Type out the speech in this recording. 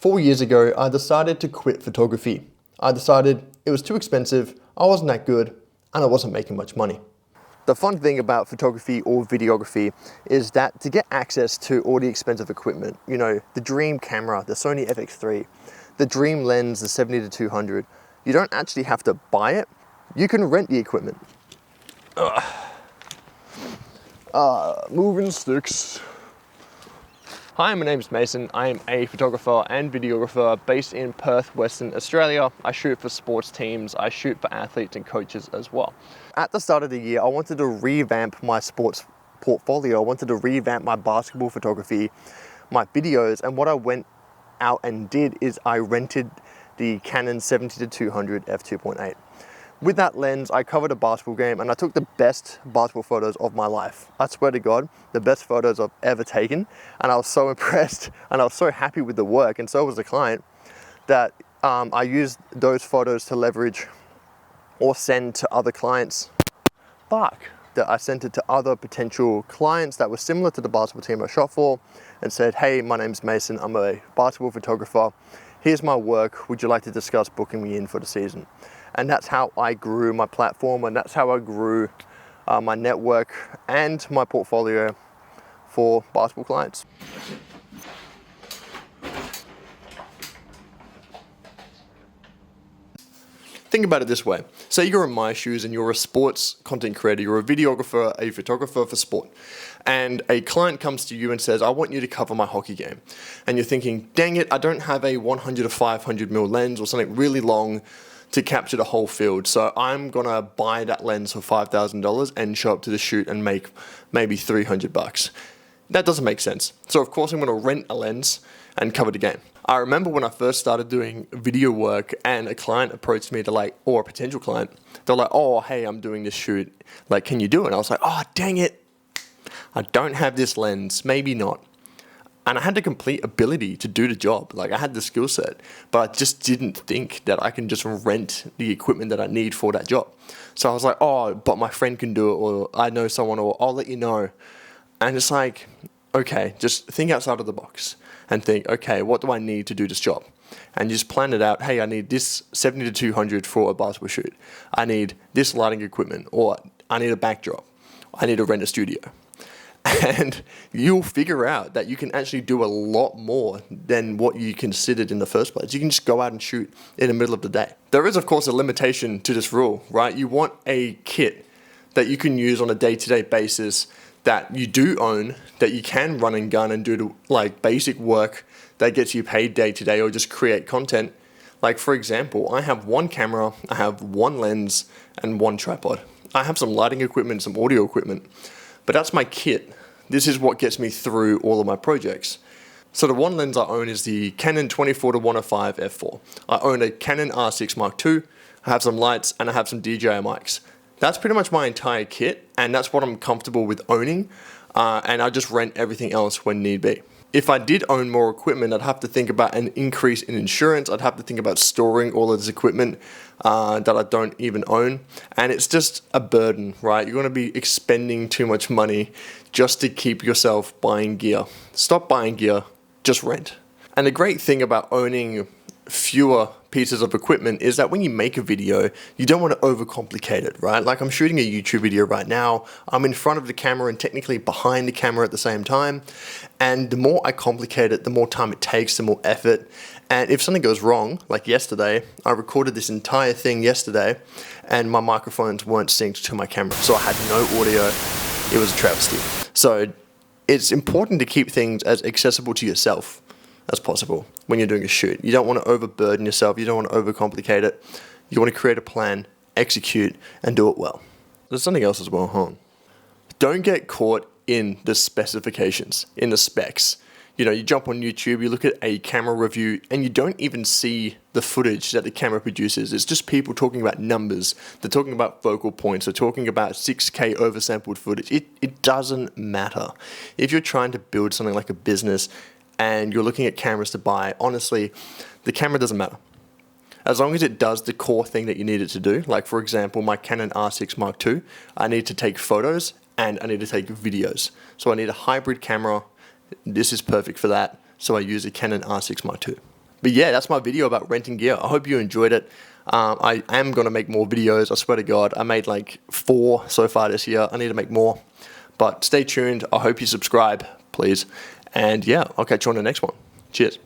4 years ago, I decided to quit photography. I decided it was too expensive, I wasn't that good, and I wasn't making much money. The fun thing about photography or videography is that to get access to all the expensive equipment, you know, the dream camera, the Sony FX3, the dream lens, the 70-200, you don't actually have to buy it, you can rent the equipment. Moving sticks. Hi, my name is Mason. I am a photographer and videographer based in Perth, Western Australia. I shoot for sports teams, I shoot for athletes and coaches as well. At the start of the year, I wanted to revamp my sports portfolio. I wanted to revamp my basketball photography, my videos, and what I went out and did is I rented the Canon 70-200 f2.8. With that lens, I covered a basketball game and I took the best basketball photos of my life. I swear to God, the best photos I've ever taken. And I was so impressed and I was so happy with the work, and so was the client, that I used those photos to leverage or send to other clients. That I sent it to other potential clients that were similar to the basketball team I shot for and said, hey, my name's Mason, I'm a basketball photographer. Here's my work, would you like to discuss booking me in for the season? And that's how I grew my platform, and that's how I grew my network and my portfolio for basketball clients. Think about it this way. Say you're in my shoes and you're a sports content creator, you're a videographer, a photographer for sport, and a client comes to you and says, I want you to cover my hockey game. And you're thinking, dang it, I don't have a 100 or 500mm lens or something really long to capture the whole field. So I'm gonna buy that lens for $5,000 and show up to the shoot and make maybe $300. That doesn't make sense. So of course I'm gonna rent a lens and cover the game. I remember when I first started doing video work and a client approached me or a potential client, they're like, oh, hey, I'm doing this shoot. Like, can you do it? And I was like, oh, dang it. I don't have this lens, maybe not. And I had the complete ability to do the job. Like, I had the skill set, but I just didn't think that I can just rent the equipment that I need for that job. So I was like, oh, but my friend can do it, or I know someone, or I'll let you know. And it's like, okay, just think outside of the box and think, okay, what do I need to do this job? And you just plan it out. Hey, I need this 70-200 for a basketball shoot. I need this lighting equipment, or I need a backdrop. I need to rent a studio. And you'll figure out that you can actually do a lot more than what you considered in the first place. You can just go out and shoot in the middle of the day. There is, of course, a limitation to this rule, right? You want a kit that you can use on a day-to-day basis, that you do own, that you can run and gun and do like basic work that gets you paid day-to-day, or just create content. Like, for example, I have one camera, I have one lens, and one tripod. I have some lighting equipment, some audio equipment. But that's my kit. This is what gets me through all of my projects. So the one lens I own is the Canon 24-105 f4. I own a Canon R6 Mark II, I have some lights, and I have some DJI mics. That's pretty much my entire kit, and that's what I'm comfortable with owning, and I just rent everything else when need be. If I did own more equipment, I'd have to think about an increase in insurance. I'd have to think about storing all of this equipment that I don't even own. And it's just a burden, right? You're going to be expending too much money just to keep yourself buying gear. Stop buying gear, just rent. And the great thing about owning fewer pieces of equipment is that when you make a video, you don't want to overcomplicate it, right? Like, I'm shooting a YouTube video right now. I'm in front of the camera and technically behind the camera at the same time. And the more I complicate it, the more time it takes, the more effort. And if something goes wrong, like yesterday, I recorded this entire thing yesterday and my microphones weren't synced to my camera. So I had no audio. It was a travesty. So it's important to keep things as accessible to yourself as possible when you're doing a shoot. You don't want to overburden yourself. You don't want to overcomplicate it. You want to create a plan, execute, and do it well. There's something else as well, huh? Don't get caught in the specifications, in the specs. You know, you jump on YouTube, you look at a camera review, and you don't even see the footage that the camera produces. It's just people talking about numbers. They're talking about focal points. They're talking about 6K oversampled footage. It doesn't matter. If you're trying to build something like a business and you're looking at cameras to buy, honestly, the camera doesn't matter. As long as it does the core thing that you need it to do, like for example, my Canon R6 Mark II, I need to take photos and I need to take videos. So I need a hybrid camera. This is perfect for that. So I use a Canon R6 Mark II. But yeah, that's my video about renting gear. I hope you enjoyed it. I am going to make more videos. I swear to God, I made like 4 so far this year. I need to make more. But stay tuned. I hope you subscribe, please. And yeah, I'll catch you on the next one. Cheers.